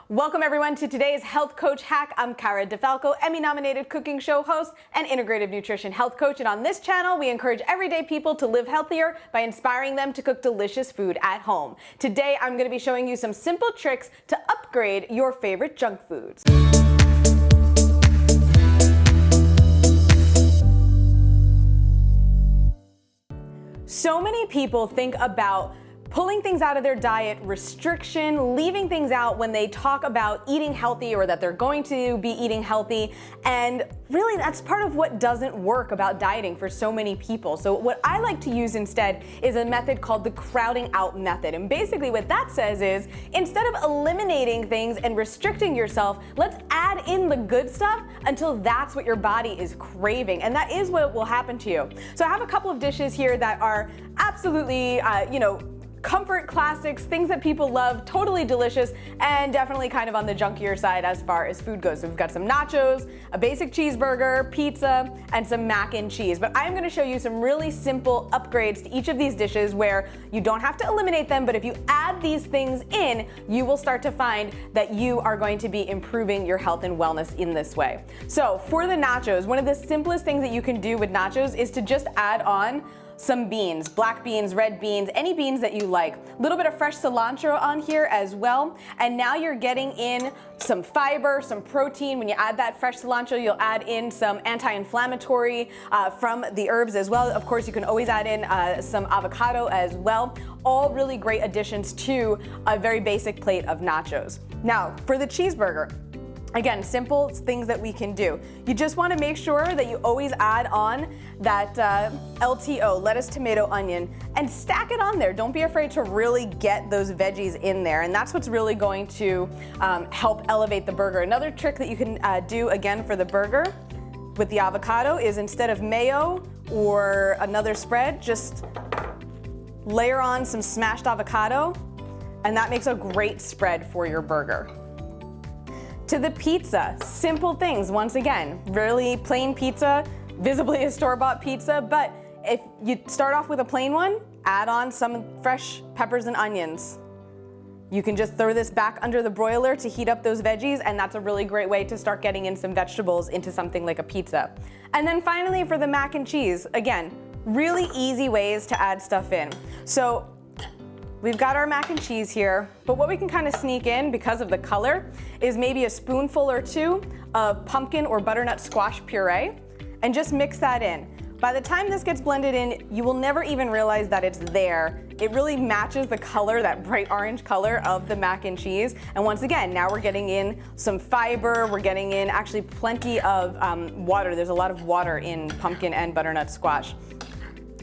Welcome everyone to today's Health Coach Hack. I'm Cara Di Falco, Emmy-nominated cooking show host and integrative nutrition health coach. And on this channel, we encourage everyday people to live healthier by inspiring them to cook delicious food at home. Today, I'm going to be showing you some simple tricks to upgrade your favorite junk foods. So many people think about pulling things out of their diet, restriction, leaving things out when they talk about eating healthy or that they're going to be eating healthy. And really that's part of what doesn't work about dieting for so many people. So what I like to use instead is a method called the crowding out method. And basically what that says is instead of eliminating things and restricting yourself, let's add in the good stuff until that's what your body is craving. And that is what will happen to you. So I have a couple of dishes here that are absolutely, comfort classics, things that people love, totally delicious, and definitely kind of on the junkier side as far as food goes. So we've got some nachos, a basic cheeseburger, pizza, and some mac and cheese. But I'm gonna show you some really simple upgrades to each of these dishes where you don't have to eliminate them, but if you add these things in, you will start to find that you are going to be improving your health and wellness in this way. So for the nachos, one of the simplest things that you can do with nachos is to just add on some beans, black beans, red beans, any beans that you like. A little bit of fresh cilantro on here as well. And now you're getting in some fiber, some protein. When you add that fresh cilantro, you'll add in some anti-inflammatory from the herbs as well. Of course, you can always add in some avocado as well. All really great additions to a very basic plate of nachos. Now, for the cheeseburger, again, simple things that we can do. You just want to make sure that you always add on that LTO, lettuce, tomato, onion, and stack it on there. Don't be afraid to really get those veggies in there, and that's what's really going to help elevate the burger. Another trick that you can do again for the burger with the avocado is instead of mayo or another spread, just layer on some smashed avocado, and that makes a great spread for your burger. To the pizza, simple things. Once again, really plain pizza, visibly a store-bought pizza, but if you start off with a plain one, add on some fresh peppers and onions. You can just throw this back under the broiler to heat up those veggies, and that's a really great way to start getting in some vegetables into something like a pizza. And then finally for the mac and cheese, again, really easy ways to add stuff in. So we've got our mac and cheese here, but what we can kind of sneak in because of the color is maybe a spoonful or two of pumpkin or butternut squash puree, and just mix that in. By the time this gets blended in, you will never even realize that it's there. It really matches the color, that bright orange color of the mac and cheese. And once again, now we're getting in some fiber, we're getting in actually plenty of water. There's a lot of water in pumpkin and butternut squash,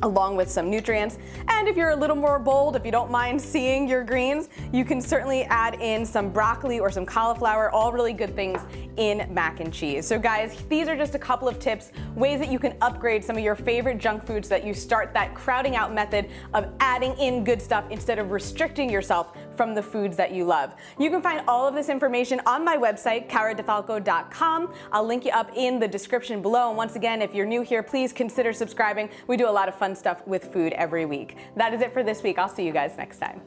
along with some nutrients. And if you're a little more bold, if you don't mind seeing your greens, you can certainly add in some broccoli or some cauliflower, all really good things in mac and cheese. So guys, these are just a couple of tips, ways that you can upgrade some of your favorite junk foods so that you start that crowding out method of adding in good stuff instead of restricting yourself from the foods that you love. You can find all of this information on my website, caradifalco.com. I'll link you up in the description below. And once again, if you're new here, please consider subscribing. We do a lot of fun stuff with food every week. That is it for this week. I'll see you guys next time.